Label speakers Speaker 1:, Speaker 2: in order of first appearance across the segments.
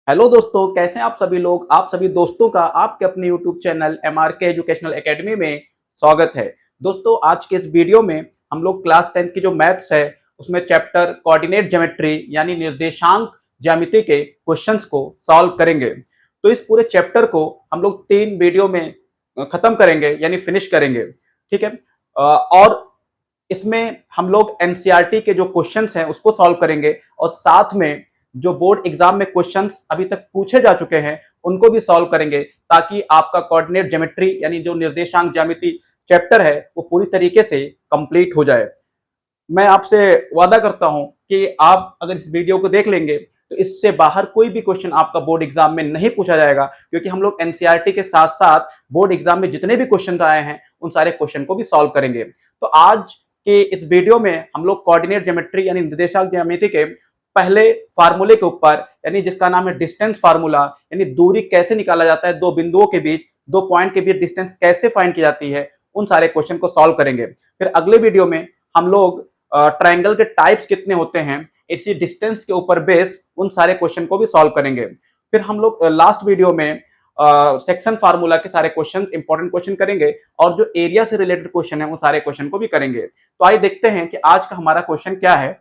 Speaker 1: Hello दोस्तों, कैसे हैं आप सभी लोग। आप सभी दोस्तों का आपके अपने YouTube channel MRK educational academy में स्वागत है। दोस्तों, आज के इस वीडियो में हम लोग क्लास 10 की जो मैथ्स है उसमें चैप्टर कोऑर्डिनेट ज्योमेट्री यानी निर्देशांक ज्यामिति के क्वेश्चंस को सॉल्व करेंगे। तो इस पूरे चैप्टर को हम लोग 3 वीडियो में खत्म करेंगे यानी फिनिश करेंगे। ठीक है। और इसमें हम लोग एनसीईआरटी के जो क्वेश्चंस हैं उसको सॉल्व करेंगे और साथ में जो बोर्ड एग्जाम में क्वेश्चंस अभी तक पूछे जा चुके हैं उनको भी सॉल्व करेंगे, ताकि आपका कोऑर्डिनेट ज्योमेट्री यानी जो निर्देशांक ज्यामिति चैप्टर है वो पूरी तरीके से कंप्लीट हो जाए। मैं आपसे वादा करता हूं कि आप अगर इस वीडियो को देख लेंगे तो इससे बाहर कोई भी क्वेश्चन आपका बोर्ड एग्जाम में नहीं पूछा जाएगा, क्योंकि हम लोग एनसीईआरटी के साथ साथ बोर्ड एग्जाम में जितने भी क्वेश्चन आए हैं उन सारे क्वेश्चन को भी सॉल्व करेंगे। तो आज के इस वीडियो में हम लोग कोऑर्डिनेट ज्योमेट्री यानी निर्देशांक ज्यामिति के पहले फार्मूले के ऊपर, यानी जिसका नाम है डिस्टेंस फार्मूला, यानी दूरी कैसे निकाला जाता है, दो बिंदुओं के बीच, दो पॉइंट के बीच डिस्टेंस कैसे फाइंड की जाती है, उन सारे क्वेश्चन को सॉल्व करेंगे। फिर अगले वीडियो में हम लोग ट्राइंगल के टाइप्स कितने होते हैं इसी डिस्टेंस के ऊपर बेस्ड उन सारे क्वेश्चन को भी सॉल्व करेंगे। फिर हम लोग लास्ट वीडियो में सेक्शन फार्मूला के सारे क्वेश्चन, इंपॉर्टेंट क्वेश्चन करेंगे और जो एरिया से रिलेटेड क्वेश्चन है उन सारे क्वेश्चन को भी करेंगे। तो आइए देखते हैं कि आज का हमारा क्वेश्चन क्या है।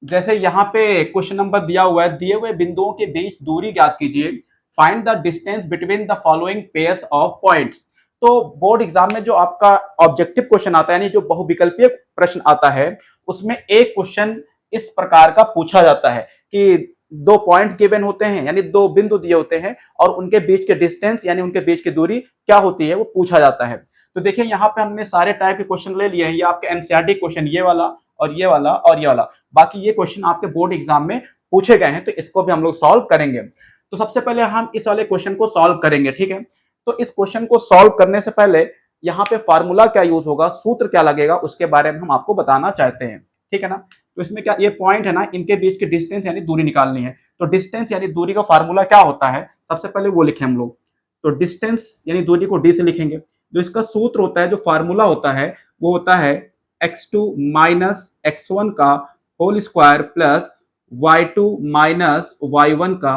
Speaker 1: जैसे यहाँ पे क्वेश्चन नंबर दिया हुआ है, दिए हुए बिंदुओं के बीच दूरी ज्ञात कीजिए, find the distance between the following pairs of points. तो बोर्ड एग्जाम में जो आपका ऑब्जेक्टिव क्वेश्चन आता है, यानी जो बहुविकल्पीय प्रश्न आता है, उसमें एक क्वेश्चन इस प्रकार का पूछा जाता है कि दो पॉइंट्स गिवन होते हैं, यानी दो बिंदु दिए होते हैं और उनके बीच के डिस्टेंस यानी उनके बीच की दूरी क्या होती है वो पूछा जाता है। तो देखिए यहाँ पे हमने सारे टाइप के क्वेश्चन ले लिए हैं। ये आपके एनसीईआरटी क्वेश्चन, ये वाला और ये वाला और ये वाला, बाकी ये क्वेश्चन आपके बोर्ड एग्जाम में पूछे गए हैं, तो इसको भी हम लोग सॉल्व करेंगे। तो सबसे पहले हम इस वाले क्वेश्चन को सॉल्व करेंगे। ठीक है। तो इस क्वेश्चन को सॉल्व करने से पहले यहाँ पे फार्मूला क्या यूज होगा, सूत्र क्या लगेगा, उसके बारे में हम आपको बताना चाहते हैं। ठीक है ना। तो इसमें क्या, ये पॉइंट है ना, इनके बीच की डिस्टेंस यानी दूरी निकालनी है। तो डिस्टेंस यानी दूरी का फार्मूला क्या होता है, सबसे पहले वो लिखे हम लोग। तो डिस्टेंस यानी दूरी को डी से लिखेंगे। जो इसका सूत्र होता है, जो फार्मूला होता है, वो होता है x2 माइनस x1 का whole square plus y2 minus y1 का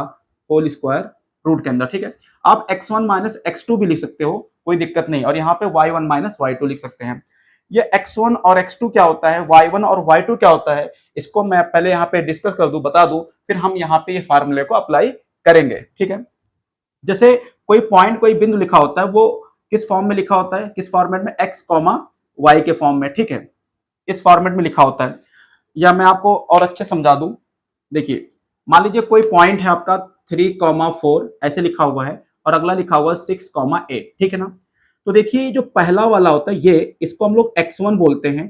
Speaker 1: होल स्क्वायर रूट के अंदर। ठीक है। आप x1 माइनस x2 भी लिख सकते हो, कोई दिक्कत नहीं, और यहाँ पे y1 माइनस y2 लिख सकते हैं। ये x1 और x2 क्या होता है, y1 और y2 क्या होता है, इसको मैं पहले यहाँ पे डिस्कस कर दूं, बता दूं, फिर हम यहाँ पे ये फार्मूले को अप्लाई करेंगे। ठीक है। जैसे कोई पॉइंट, कोई बिंदु लिखा होता है, वो किस फॉर्म में लिखा होता है, किस फॉर्मेट में, x कॉमा y के फॉर्म में। ठीक है। इस फॉर्मेट में लिखा होता है। या मैं आपको और अच्छे समझा दूं, देखिए मान लीजिए कोई पॉइंट है आपका 3,4 ऐसे लिखा हुआ है और अगला लिखा हुआ है 6,8। ठीक है ना। तो देखिए जो पहला वाला होता है, ये इसको हम लोग x1 बोलते हैं।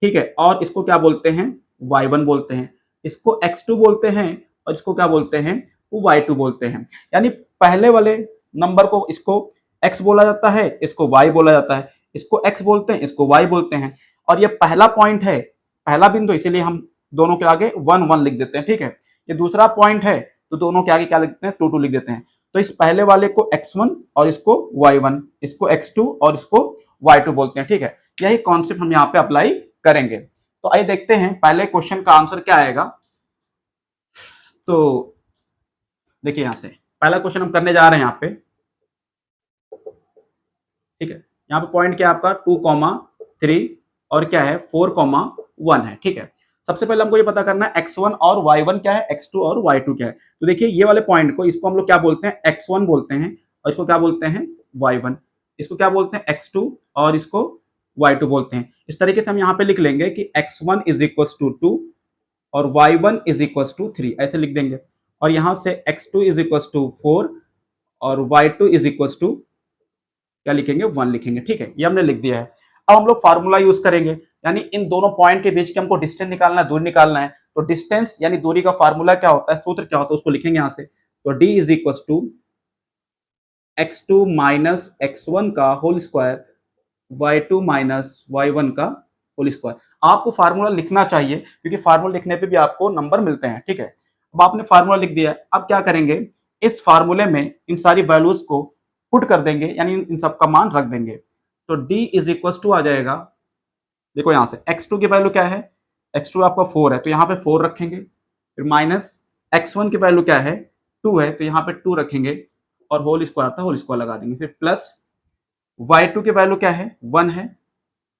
Speaker 1: ठीक है। और इसको क्या बोलते हैं, y1 बोलते हैं। इसको x2 बोलते हैं और इसको क्या बोलते हैं, वो y2 बोलते हैं। यानी पहले वाले नंबर को इसको x बोला जाता है, इसको y बोला जाता है, इसको x बोलते हैं, इसको y बोलते हैं। और ये पहला पॉइंट है, पहला बिंदु, इसीलिए हम दोनों के आगे 1 1 लिख देते हैं। ठीक है। ये दूसरा पॉइंट है तो दोनों के आगे क्या लिखते हैं, 2 2 लिख देते हैं। तो इस पहले वाले को x1 और इसको y1, इसको x2 और इसको y2 बोलते हैं। ठीक है। यही कॉन्सेप्ट हम यहाँ पे अप्लाई करेंगे। तो आइए देखते हैं पहले क्वेश्चन का आंसर क्या आएगा। तो देखिए यहां से पहला क्वेश्चन हम करने जा रहे हैं यहाँ पे। ठीक है। यहाँ पे पॉइंट क्या है आपका 2,3 और क्या है 4,1 है। ठीक है। सबसे पहले हमको ये पता करना है x1 और y1 क्या है, x2 और y2 क्या है। तो देखिए ये वाले पॉइंट को, इसको हम लोग क्या बोलते हैं, x1 बोलते हैं और इसको क्या बोलते हैं, y1। इसको क्या बोलते हैं, x2 और इसको y2 बोलते हैं। इस तरीके से हम यहाँ पे लिख लेंगे कि x1 इज इक्वल टू 2 और y1 इज इक्वल टू 3, ऐसे लिख देंगे। और यहाँ से x2 इज इक्वल टू 4 और y2 इज इक्वल टू क्या लिखेंगे, 1 लिखेंगे। ठीक है। ये हमने लिख दिया है। अब हम लोग फार्मूला यूज करेंगे, यानी इन दोनों पॉइंट के बीच के हमको डिस्टेंस निकालना है, दूरी निकालना है। तो डिस्टेंस यानी दूरी का फार्मूला क्या होता है, सूत्र क्या होता है, उसको लिखेंगे यहां से। तो d is equal to x2 minus x1 का whole square y2 minus y1 का होल स्क्वायर। आपको फार्मूला लिखना चाहिए, क्योंकि फार्मूला लिखने पे भी आपको नंबर मिलते हैं। ठीक है। अब आपने फार्मूला लिख दिया, अब क्या करेंगे, इस फार्मूले में इन सारी वैल्यूज को पुट कर देंगे, यानी इन सब का मान रख देंगे। तो d इज इक्वल टू आ जाएगा, देखो यहां से x2 की वैल्यू क्या है, x2 आपका 4 है तो यहाँ पे 4 रखेंगे, फिर माइनस x1 की वैल्यू क्या है, 2 है तो यहाँ पे 2 रखेंगे और होल स्क्वायर था, होल स्क्वायर लगा देंगे। फिर प्लस y2 की वैल्यू क्या है, 1 है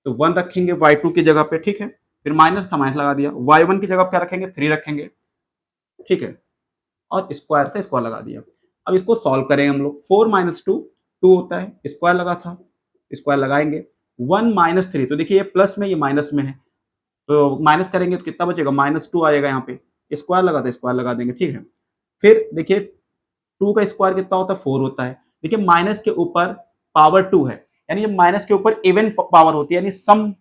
Speaker 1: तो 1 रखेंगे y2 की जगह पे, ठीक है। फिर माइनस था, माइनस लगा दिया। y1 की जगह क्या रखेंगे, 3 रखेंगे, ठीक है। और स्क्वायर था, स्क्वायर लगा दिया। अब इसको सॉल्व करेंगे हम लोग। 4 माइनस 2 2 होता है, स्क्वायर लगा था, स्क्वायर लगाएंगे। 1 माइनस 3 तो देखिए ये प्लस में, ये माइनस में है, तो माइनस करेंगे तो कितना बचेगा, -2 आएगा। यहाँ पे स्क्वायर लगा था, स्क्वायर लगा देंगे, ठीक है। फिर देखिए 2 का स्क्वायर कितना होता है, 4 होता है। देखिए माइनस के ऊपर पावर 2 है, यानी ये माइनस के ऊपर इवन पावर होती है, यानी सम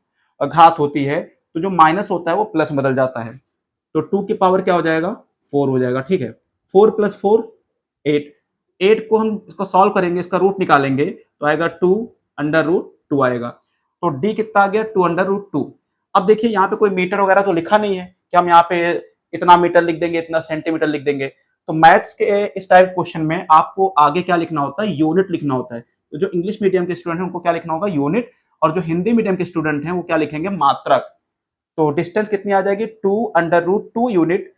Speaker 1: घात होती है, तो जो माइनस होता है वो प्लस बदल जाता है। तो 2 की पावर क्या हो जाएगा, 4 हो जाएगा, ठीक है। 4 + 4 8, 8 को हम इसको सॉल्व करेंगे, इसका रूट निकालेंगे तो आएगा 2√2 आएगा। तो डी कितना आ गया, 2√2। अब देखिए यहाँ पे कोई मीटर वगैरह तो लिखा नहीं है कि हम यहाँ पे इतना मीटर लिख देंगे, इतना सेंटीमीटर लिख देंगे। तो मैथ्स के इस टाइप क्वेश्चन में आपको आगे क्या लिखना होता है, यूनिट लिखना होता है। तो जो इंग्लिश मीडियम के स्टूडेंट हैं उनको क्या लिखना होगा, यूनिट, और जो हिंदी मीडियम के स्टूडेंट हैं वो क्या लिखेंगे, मात्रक। तो डिस्टेंस कितनी आ जाएगी, 2√2 यूनिट,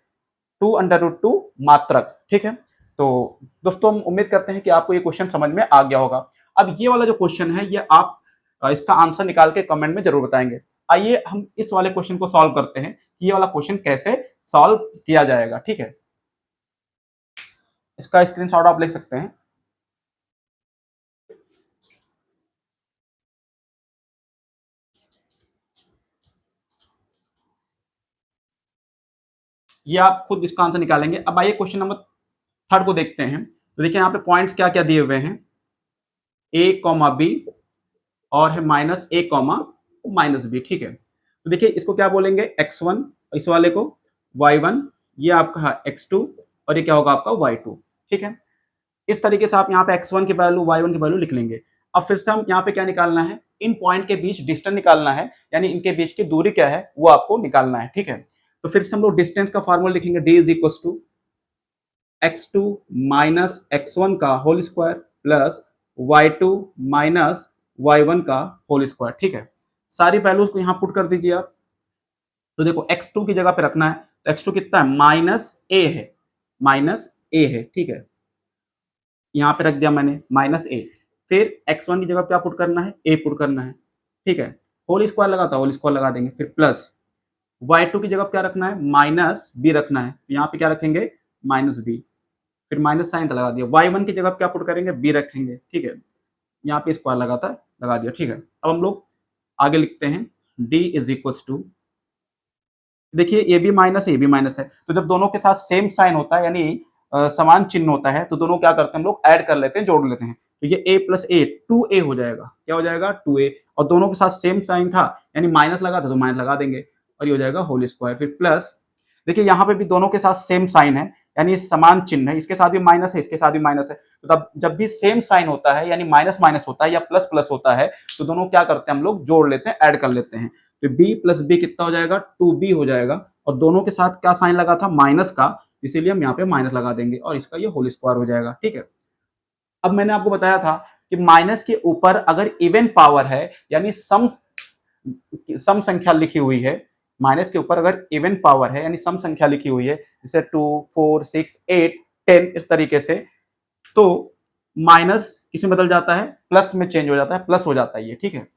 Speaker 1: 2√2 मात्रक, ठीक है। तो दोस्तों हम उम्मीद करते हैं कि आपको ये क्वेश्चन समझ में आ गया होगा। अब ये वाला जो क्वेश्चन है ये आप इसका आंसर निकाल के कमेंट में जरूर बताएंगे। आइए हम इस वाले क्वेश्चन को सॉल्व करते हैं कि ये वाला क्वेश्चन कैसे सॉल्व किया जाएगा, ठीक है। इसका स्क्रीनशॉट आप ले सकते हैं। ये आप खुद इसका आंसर निकालेंगे। अब आइए क्वेश्चन नंबर 3 को देखते हैं। तो देखिए यहाँ पे पॉइंट्स क्या क्या दिए हुए हैं, a, b और है -a, -b, ठीक है। तो देखिए इसको क्या बोलेंगे, x1, इस वाले को y1, ये आपका x2 और ये क्या होगा आपका y2, ठीक है। इस तरीके से आप यहाँ पे x1 की वैल्यू, y1 की वैल्यू लिख लेंगे। अब फिर से हम यहाँ पे क्या निकालना है, इन पॉइंट के बीच डिस्टेंस निकालना है, यानी इनके बीच की दूरी क्या है वो आपको निकालना है, ठीक है। तो फिर से हम लोग डिस्टेंस का फॉर्मूला लिखेंगे, d = x2 - x1 का whole square plus y2 - y1 का होल स्क्वायर, ठीक है। सारी वैल्यूज को यहाँ पुट कर दीजिए आप। तो देखो x2 की जगह पे रखना है, तो x2 कितना है, -a है, -a है, ठीक है। यहाँ पे रख दिया मैंने -a। फिर x1 की जगह पे क्या पुट करना है, a पुट करना है, ठीक है। होल स्क्वायर लगा था, होल स्क्वायर लगा देंगे। फिर प्लस y2 की जगह पे क्या रखना है, -b रखना है, तो यहाँ पे क्या रखेंगे, -b। फिर माइनस साइन लगा दिया। y1 की जगह पे क्या पुट करेंगे, b रखेंगे, ठीक है। यहाँ पे स्क्वायर लगा दिया, ठीक है। अब हम लोग आगे लिखते हैं, d = देखिए ये भी माइनस है, ये भी माइनस है, तो जब दोनों के साथ सेम साइन होता है, यानी समान चिन्ह होता है, तो दोनों क्या करते हैं हम लोग, ऐड कर लेते हैं, जोड़ लेते हैं। तो ये a + a 2a हो जाएगा, क्या हो जाएगा, 2a। और दोनों के साथ सेम साइन था, यानी माइनस लगा था तो माइनस लगा देंगे, और ये हो जाएगा होल स्क्वायर। फिर प्लस, देखिए यहाँ पे भी दोनों के साथ सेम साइन है, यानी समान चिन्ह है, इसके साथ भी माइनस है, इसके साथ भी माइनस है। तो तब जब भी सेम साइन होता है, यानी माइनस माइनस होता है या प्लस प्लस होता है, तो दोनों क्या करते हैं हम लोग, जोड़ लेते हैं, ऐड कर लेते हैं। तो b + b कितना हो जाएगा, 2b हो जाएगा। और दोनों के साथ क्या साइन लगा था, माइनस का, इसीलिए हम यहाँ पे माइनस लगा देंगे, और इसका ये होल स्क्वायर हो जाएगा, ठीक है। अब मैंने आपको बताया था कि माइनस के ऊपर अगर इवन पावर है, यानी सम संख्या लिखी हुई है, माइनस के ऊपर अगर इवन पावर है यानी सम संख्या लिखी हुई है, जैसे 2, 4, 6, 8, 10 इस तरीके से, तो माइनस किस में बदल जाता है, प्लस में चेंज हो जाता है, प्लस हो जाता है ये, ठीक है।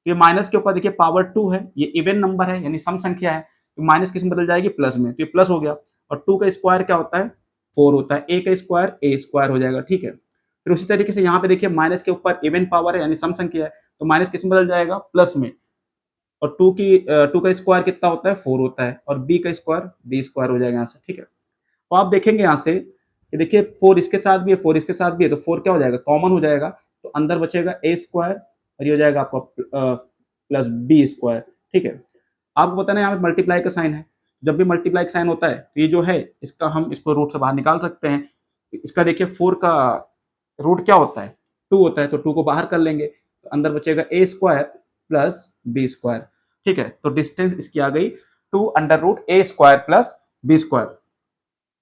Speaker 1: ये माइनस के ऊपर देखिए पावर 2 है, ये इवन नंबर है यानी सम संख्या है, तो माइनस किस में बदल जाएगी, प्लस में, तो ये प्लस हो गया। और 2 का स्क्वायर क्या होता है, 4 होता है, a का स्क्वायर a स्क्वायर हो जाएगा, ठीक है। फिर उसी तरीके से यहाँ पे देखिए माइनस के ऊपर इवन पावर है यानी सम संख्या है, तो माइनस किस में बदल जाएगा, प्लस में। और 2 का स्क्वायर कितना होता है, 4 होता है, और b का स्क्वायर b स्क्वायर हो जाएगा यहाँ से, ठीक है। तो आप देखेंगे यहाँ से कि देखिए 4 इसके साथ भी है, 4 इसके साथ भी है, तो 4 क्या हो जाएगा, कॉमन हो जाएगा, तो अंदर बचेगा a स्क्वायर और ये हो जाएगा आपका प्लस b स्क्वायर, ठीक है। आपको पता नहीं यहाँ पे मल्टीप्लाई का साइन है, जब भी मल्टीप्लाई का साइन होता है तो ये जो है इसका हम इसको रूट से बाहर निकाल सकते हैं। इसका देखिए 4 का रूट क्या होता है, 2 होता है, तो 2 को बाहर कर लेंगे, तो अंदर बचेगा a square plus b square, ठीक है। तो डिस्टेंस इसकी आ गई 2√a square plus b square.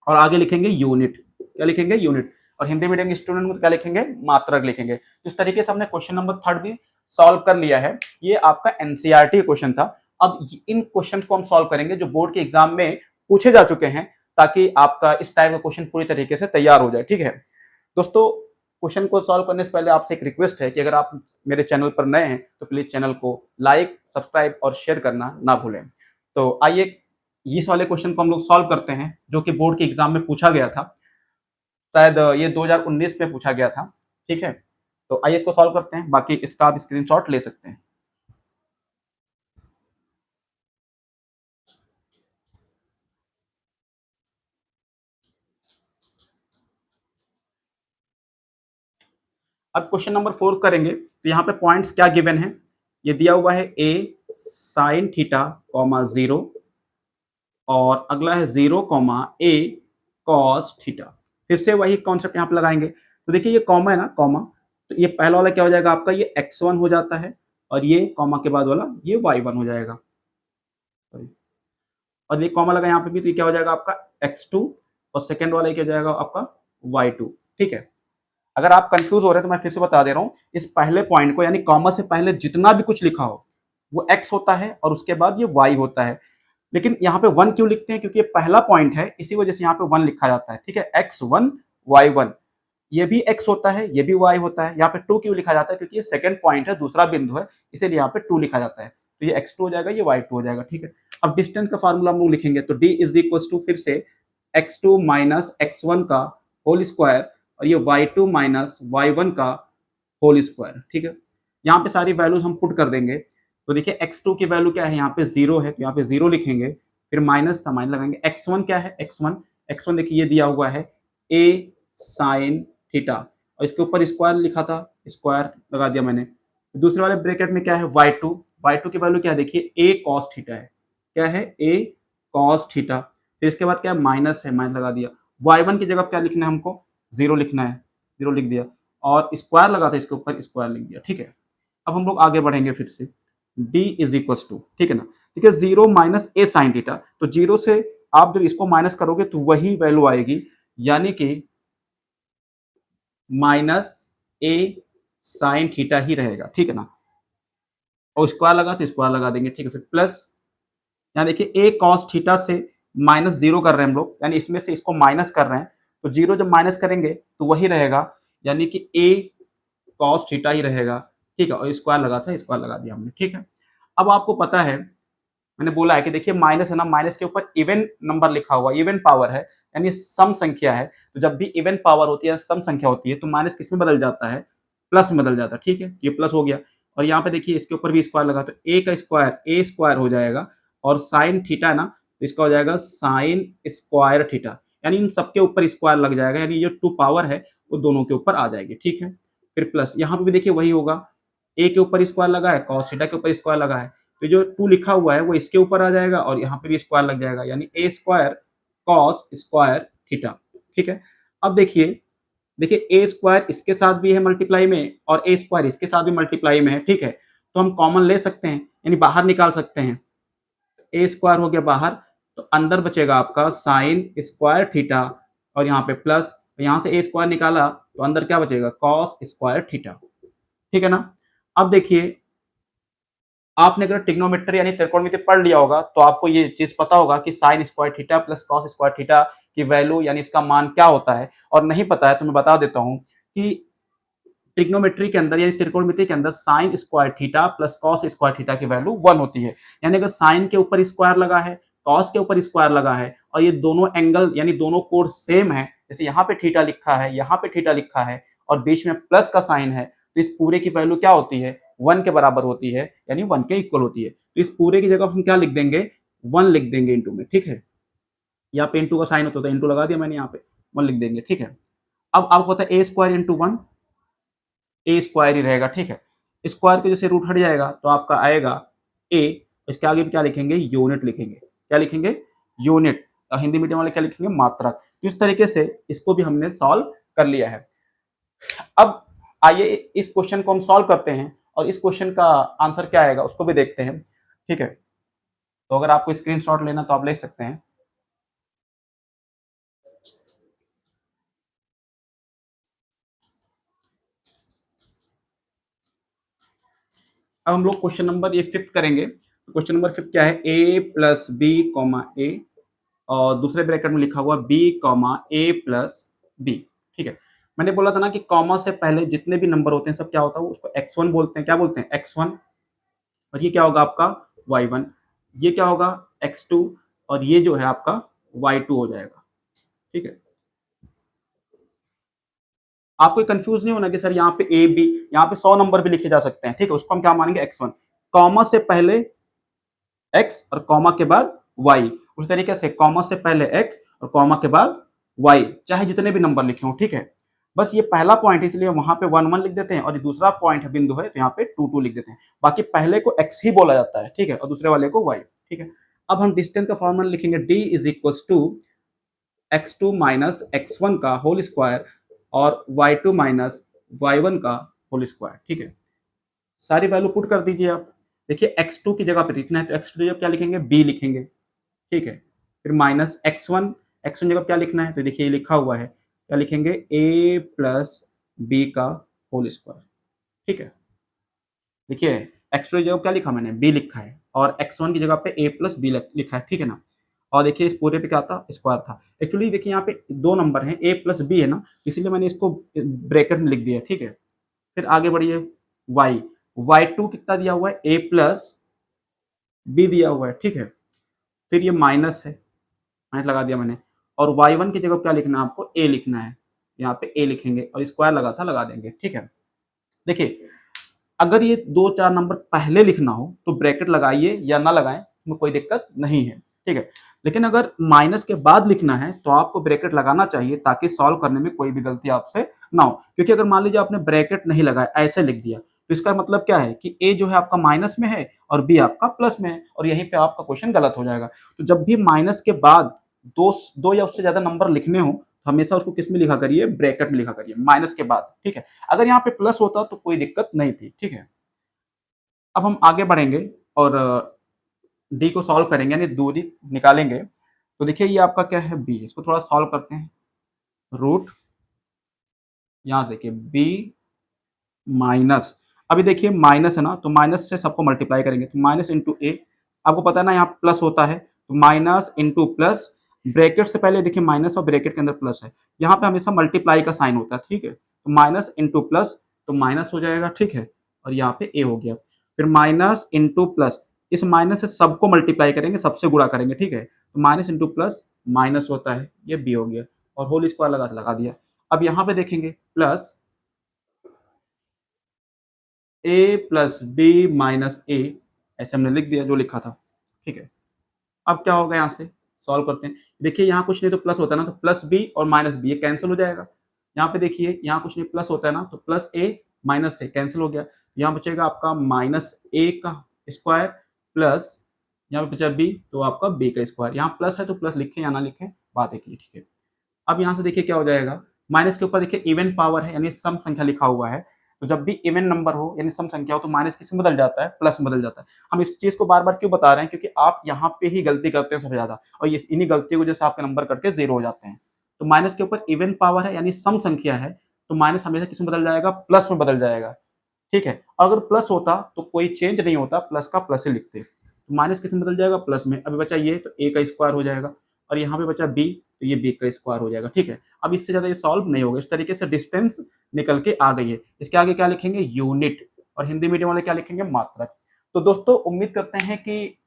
Speaker 1: और आगे लिखेंगे यूनिट, क्या लिखेंगे, यूनिट। और हिंदी मीडियम के स्टूडेंट को क्या लिखेंगे, मात्रक लिखेंगे। तो इस तरीके से हमने क्वेश्चन नंबर 3 भी सॉल्व कर लिया है। ये आपका एनसीईआरटी क्वेश्चन था। अब इन क्वेश्चन को हम सॉल्व करेंगे जो बोर्ड के एग्जाम में पूछे जा चुके हैं। ताकि आपका इस टाइप का क्वेश्चन पूरी तरीके से तैयार हो जाए। ठीक है दोस्तों, क्वेश्चन को सॉल्व करने से पहले आपसे एक रिक्वेस्ट है कि अगर आप मेरे चैनल पर नए हैं तो प्लीज चैनल को लाइक, सब्सक्राइब और शेयर करना ना भूलें। तो आइए इस वाले क्वेश्चन को हम लोग सॉल्व करते हैं, जो कि बोर्ड के एग्जाम में पूछा गया था। शायद ये 2019 में पूछा गया था। ठीक है, तो आइए इसको सॉल्व करते हैं, बाकी इसका आप स्क्रीनशॉट ले सकते हैं। अब क्वेश्चन नंबर 4 करेंगे, तो यहाँ पे पॉइंट्स क्या गिवन है, ये दिया हुआ है a साइन थीटा कॉमा 0 और अगला है 0 कॉमा a कॉस थीटा। फिर से वही कॉन्सेप्ट यहाँ पे लगाएंगे। तो देखिए ये कॉमा है ना, कॉमा, तो ये पहला वाला क्या हो जाएगा आपका, ये x1 हो जाता है और ये कॉमा के बाद वाला ये y1 हो जाएगा। और ये कॉमा लगा यहाँ पे भी, तो ये क्या हो जाएगा आपका x2 और सेकेंड वाला क्या हो जाएगा आपका y2। ठीक है, अगर आप कंफ्यूज हो रहे हैं तो मैं फिर से बता दे रहा हूँ, इस पहले पॉइंट को यानी कॉमा से पहले जितना भी कुछ लिखा हो वो x होता है और उसके बाद ये y होता है। लेकिन यहाँ पे 1 क्यों लिखते हैं, क्योंकि ये पहला पॉइंट है, इसी वजह से यहाँ पे 1 लिखा जाता है। ठीक है, x1 y1, ये भी x होता है, ये भी y होता है। यहाँ पे 2 क्यों लिखा जाता है, क्योंकि ये सेकंड पॉइंट है, दूसरा बिंदु है, इसीलिए यहाँ पे 2 लिखा जाता है। तो ये x2 हो जाएगा, ये y2 हो जाएगा। ठीक है, अब डिस्टेंस का फार्मूला हम लोग लिखेंगे, तो d इज इक्वल टू फिर से x2 माइनस x1 का होल स्क्वायर और ये y2 माइनस y1 का होल स्क्वायर। ठीक है, यहाँ पे सारी वैल्यूज हम पुट कर देंगे। तो देखिए x2 की वैल्यू क्या है, यहाँ पे 0 है, तो यहाँ पे 0 लिखेंगे, फिर माइनस था, माइनस लगाएंगे। x1 क्या है, x1 देखिए ये दिया हुआ है a साइन थीटा और इसके ऊपर स्क्वायर लिखा था, स्क्वायर लगा दिया मैंने। दूसरे वाले ब्रैकेट में क्या है y2 की वैल्यू क्या है, देखिए a cos थीटा है, क्या है a cos थीटा। फिर इसके बाद क्या है, माइनस है, माइनस लगा दिया। y1 की जगह क्या लिखना है हमको, 0 लिखना है, 0 लिख दिया और स्क्वायर लगा था इसके ऊपर, स्क्वायर लिख दिया। ठीक है, अब हम लोग आगे बढ़ेंगे फिर से, d इज इक्वल टू, ठीक है ना, देखिए 0 माइनस a साइन थीटा, तो 0 से आप जब इसको माइनस करोगे तो वही वैल्यू आएगी, यानी कि माइनस a साइन थीटा ही रहेगा। ठीक है ना, और स्क्वायर लगा तो स्क्वायर लगा देंगे। ठीक है, फिर प्लस, यहाँ देखिए a cos थीटा से माइनस 0 कर रहे हैं हम लोग, यानी इसमें से इसको माइनस कर रहे हैं, तो 0 जब माइनस करेंगे तो वही रहेगा, यानी कि a cos थीटा ही रहेगा। ठीक है, और स्क्वायर लगा था, स्क्वायर लगा दिया हमने। ठीक है, अब आपको पता है, मैंने बोला है कि देखिए माइनस है ना, माइनस के ऊपर इवन नंबर लिखा हुआ, इवन पावर है, यानी सम संख्या है। तो जब भी इवन पावर होती है, सम संख्या होती है, तो माइनस किस में बदल जाता है, प्लस में बदल जाता है। ठीक है, ये प्लस हो गया और यहाँ पे देखिए इसके ऊपर भी स्क्वायर लगा, तो ए का स्क्वायर ए स्क्वायर हो जाएगा और साइन थीटा है ना, तो इसका हो जाएगा साइन स्क्वायर थीटा, यानी इन सबके ऊपर स्क्वायर लग जाएगा, यानी ये 2 पावर है वो दोनों के ऊपर आ जाएगी। ठीक है, फिर प्लस यहाँ पे भी देखिए वही होगा, ए के ऊपर स्क्वायर लगा है, कॉस थीटा के ऊपर स्क्वायर लगा है, तो जो 2 लिखा हुआ है वो इसके ऊपर आ जाएगा और यहाँ पे भी स्क्वायर लग जाएगा, यानी ए स्क्वायर कॉस स्क्वायर थीटा। ठीक है, अब देखिए, देखिए ए स्क्वायर इसके साथ भी है मल्टीप्लाई में और ए स्क्वायर इसके साथ भी मल्टीप्लाई में है। ठीक है, तो हम कॉमन ले सकते हैं, यानी बाहर निकाल सकते हैं। ए स्क्वायर हो गया बाहर, तो अंदर बचेगा आपका साइन स्क्वायर थीटा और यहाँ पे प्लस, यहाँ से ए स्क्वायर निकाला तो अंदर क्या बचेगा, कॉस स्क्वायर थीटा। ठीक है ना, अब देखिए, आपने अगर ट्रिग्नोमेट्री यानी त्रिकोणमिति पढ़ लिया होगा तो आपको ये चीज पता होगा कि sine square theta plus cos square theta की वैल्यू यानी इसका मान क्या होता है। और नहीं पता है तो मैं बता देता हूं कि ट्रिग्नोमेट्री के अंदर यानी त्रिकोणमिति के अंदर sine square theta plus cos square theta की वैल्यू 1 होती है। यानी अगर साइन के ऊपर स्क्वायर लगा है, कॉस के ऊपर स्क्वायर लगा है और ये दोनों एंगल यानी दोनों कोण सेम है, जैसे यहाँ पे थीटा लिखा है, यहाँ पे थीटा लिखा है और बीच में प्लस का साइन है, तो इस पूरे की वैल्यू क्या होती है, 1 के बराबर होती है, यानी 1 के इक्वल होती है। तो इस पूरे की जगह हम क्या लिख देंगे, 1 लिख देंगे इंटू में। ठीक है, यहाँ पे इंटू का साइन होता है, इंटू लगा दिया मैंने, यहाँ पे 1 लिख देंगे। ठीक है, अब आपको पता है ए स्क्वायर इंटू 1 ए स्क्वायर ही रहेगा। ठीक है, स्क्वायर के जैसे रूट हट जाएगा तो आपका आएगा ए, इसके आगे क्या लिखेंगे, यूनिट लिखेंगे। क्या लिखेंगे, यूनिट। हिंदी मीडियम वाले क्या लिखेंगे, मात्रक। तो इस तरीके से इसको भी हमने सॉल्व कर लिया है। अब आइए इस क्वेश्चन को हम सॉल्व करते हैं और इस क्वेश्चन का आंसर क्या आएगा उसको भी देखते हैं। ठीक है, तो अगर आपको स्क्रीनशॉट लेना तो आप ले सकते हैं। अब हम लोग क्वेश्चन नंबर ये 5th करेंगे। क्वेश्चन नंबर 5 क्या है, a प्लस बी कॉमा ए और दूसरे ब्रैकेट में लिखा हुआ बी कॉमा ए प्लस बी। ठीक है, मैंने बोला था ना कि कॉमा से पहले जितने भी नंबर होते हैं सब क्या होता है, उसको x1 बोलते हैं। क्या बोलते हैं? x1। और ये क्या होगा आपका y1, ये क्या होगा x2, और ये जो है आपका y2 हो जाएगा। ठीक है, आपको कंफ्यूज नहीं होना कि सर यहाँ पे ए बी, यहाँ पे 100 नंबर भी लिखे जा सकते हैं। ठीक है, उसको हम क्या मानेंगे? x1। कॉमा से पहले x और कॉमा के बाद y, उस तरीके से कॉमा से पहले x और कॉमा के बाद y, चाहे जितने भी नंबर लिखे हो। ठीक है, बस ये पहला पॉइंट है इसलिए वहां पे 1 1 लिख देते हैं, और ये दूसरा पॉइंट है, बिंदु है, तो यहाँ पे 2 2 लिख देते हैं। बाकी पहले को x ही बोला जाता है, ठीक है, और दूसरे वाले को y। ठीक है, अब हम डिस्टेंस का फॉर्मूला लिखेंगे, d is equal to x2 minus x1 का होल स्क्वायर और y2 माइनस y1 का होल स्क्वायर। ठीक है, सारी वैल्यू पुट कर दीजिए आप। देखिए x2 की जगह पे लिखना है तो x2 की जगह क्या लिखेंगे? b लिखेंगे। ठीक है, फिर माइनस x1, x1 की जगह क्या लिखना है? तो देखिए ये लिखा हुआ है, क्या लिखेंगे? a प्लस बी का होल स्क्वायर। ठीक है, देखिए x2 की जगह क्या लिखा मैंने? b लिखा है, और x1 की जगह पे a प्लस बी लिखा है। ठीक है ना, और देखिए इस पूरे पे क्या था? स्क्वायर था। एक्चुअली देखिए यहाँ पे दो नंबर हैं, a प्लस बी है ना, इसीलिए मैंने इसको ब्रैकेट में लिख दिया। ठीक है, फिर आगे बढ़िए, y, y2 कितना दिया हुआ है? a प्लस बी दिया हुआ है। ठीक है, फिर ये माइनस है, माइनस लगा दिया मैंने, और y1 की जगह क्या लिखना है आपको? a लिखना है, यहाँ पे a लिखेंगे, और स्क्वायर लगा था, लगा देंगे। ठीक है, देखिए अगर ये 2 4 नंबर पहले लिखना हो तो ब्रैकेट लगाइए या ना लगाएं, इसमें कोई दिक्कत नहीं है। ठीक है, लेकिन अगर माइनस के बाद लिखना है तो आपको ब्रैकेट लगाना चाहिए, ताकि सॉल्व करने में कोई भी गलती आपसे ना हो। क्योंकि अगर मान लीजिए आपने ब्रैकेट नहीं लगाया, ऐसे लिख दिया, तो इसका मतलब क्या है कि ए जो है आपका माइनस में है और बी आपका प्लस में है, और यहीं पे आपका क्वेश्चन गलत हो जाएगा। तो जब भी माइनस के बाद दो दो या उससे ज्यादा नंबर लिखने हो, हमेशा उसको किस में लिखा करिए? ब्रैकेट में लिखा करिए, माइनस के बाद। ठीक है, अगर यहाँ पे प्लस होता तो कोई दिक्कत नहीं थी। ठीक है, अब हम आगे बढ़ेंगे और डी को सॉल्व करेंगे, यानी दूरी निकालेंगे। तो देखिए ये आपका क्या है? बी। इसको थोड़ा सॉल्व करते हैं। रूट, यहाँ से देखिए बी माइनस, अभी देखिए माइनस है ना, तो माइनस से सबको मल्टीप्लाई करेंगे, तो माइनस इंटू ए। आपको पता है ना यहाँ प्लस होता है, तो माइनस इंटू प्लस, ब्रैकेट से पहले देखिए माइनस और ब्रैकेट के अंदर प्लस है, यहाँ पे हमेशा मल्टीप्लाई का साइन होता है। ठीक है, तो माइनस इंटू प्लस, तो माइनस हो जाएगा। ठीक है, और यहाँ पे ए हो गया, फिर माइनस इंटू प्लस, इस माइनस से सबको मल्टीप्लाई करेंगे, सबसे गुणा करेंगे। ठीक है, तो माइनस इंटू प्लस माइनस होता है, ये बी हो गया, और होल स्क्वायर लगा दिया। अब यहाँ पे देखेंगे प्लस ए प्लस बी माइनस ए, ऐसे हमने लिख दिया जो लिखा था। ठीक है, अब क्या होगा? यहाँ से सॉल्व करते हैं। देखिए यहाँ कुछ नहीं तो प्लस होता है ना, तो प्लस बी और माइनस बी ये कैंसिल हो जाएगा। यहाँ पे देखिए यहाँ कुछ नहीं, प्लस होता है ना, तो प्लस ए माइनस ए कैंसिल हो गया। यहाँ बचेगा आपका माइनस ए का स्क्वायर प्लस, यहाँ पे बचा बी, तो आपका बी का स्क्वायर। यहाँ प्लस है तो प्लस लिखें या ना लिखें, बात है की। ठीक है, अब यहाँ से देखिए क्या हो जाएगा? माइनस के ऊपर देखिए इवन पावर है, यानी सम संख्या लिखा हुआ है, तो जब भी इवन नंबर हो यानी सम संख्या हो तो माइनस किस में बदल जाता है? प्लस में बदल जाता है। हम इस चीज को बार बार क्यों बता रहे हैं? क्योंकि आप यहाँ पे ही गलती करते हैं सबसे ज्यादा, और ये इन्हीं गलतियों की वजह से आपके नंबर करके जीरो हो जाते हैं। तो माइनस के ऊपर इवन पावर है यानी सम संख्या है, तो माइनस हमेशा किस में बदल जाएगा? प्लस में बदल जाएगा। ठीक है, अगर प्लस होता तो कोई चेंज नहीं होता, प्लस का प्लस ही लिखते। तो माइनस किस में बदल जाएगा? प्लस में। अभी बचा ये, तो ए का स्क्वायर हो जाएगा, और यहाँ पे बचा बी, तो ये बी का स्क्वायर हो जाएगा। ठीक है, अब इससे ज्यादा ये सॉल्व नहीं होगा। इस तरीके से डिस्टेंस निकल के आ गई है। इसके आगे क्या लिखेंगे? यूनिट, और हिंदी मीडियम वाले क्या लिखेंगे? मात्रक। तो दोस्तों उम्मीद करते हैं कि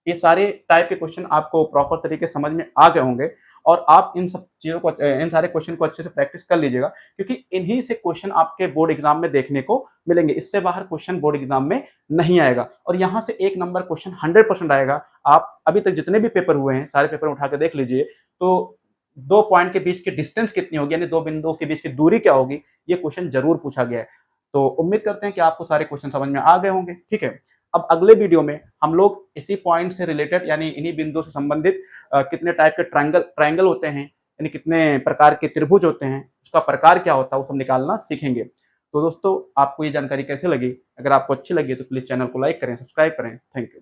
Speaker 1: ये सारे टाइप के क्वेश्चन आपको प्रॉपर तरीके से समझ में आ गए होंगे, और आप इन सब चीजों को, इन सारे क्वेश्चन को अच्छे से प्रैक्टिस कर लीजिएगा, क्योंकि इन्हीं से क्वेश्चन आपके बोर्ड एग्जाम में देखने को मिलेंगे। इससे बाहर क्वेश्चन बोर्ड एग्जाम में नहीं आएगा, और यहाँ से एक नंबर क्वेश्चन 100% आएगा। आप अभी तक जितने भी पेपर हुए हैं सारे पेपर उठा के देख लीजिए, तो 2 पॉइंट के बीच की डिस्टेंस कितनी होगी, यानी 2 बिंदुओं के बीच की दूरी क्या होगी, ये क्वेश्चन जरूर पूछा गया है। तो उम्मीद करते हैं कि आपको सारे क्वेश्चन समझ में आ गए होंगे। ठीक है, अब अगले वीडियो में हम लोग इसी पॉइंट से रिलेटेड, यानी इन्हीं बिंदुओं से संबंधित कितने टाइप के ट्रायंगल होते हैं, यानी कितने प्रकार के त्रिभुज होते हैं, उसका प्रकार क्या होता है, वो सब निकालना सीखेंगे। तो दोस्तों आपको ये जानकारी कैसे लगी? अगर आपको अच्छी लगी तो प्लीज चैनल को लाइक करें, सब्सक्राइब करें। Thank you.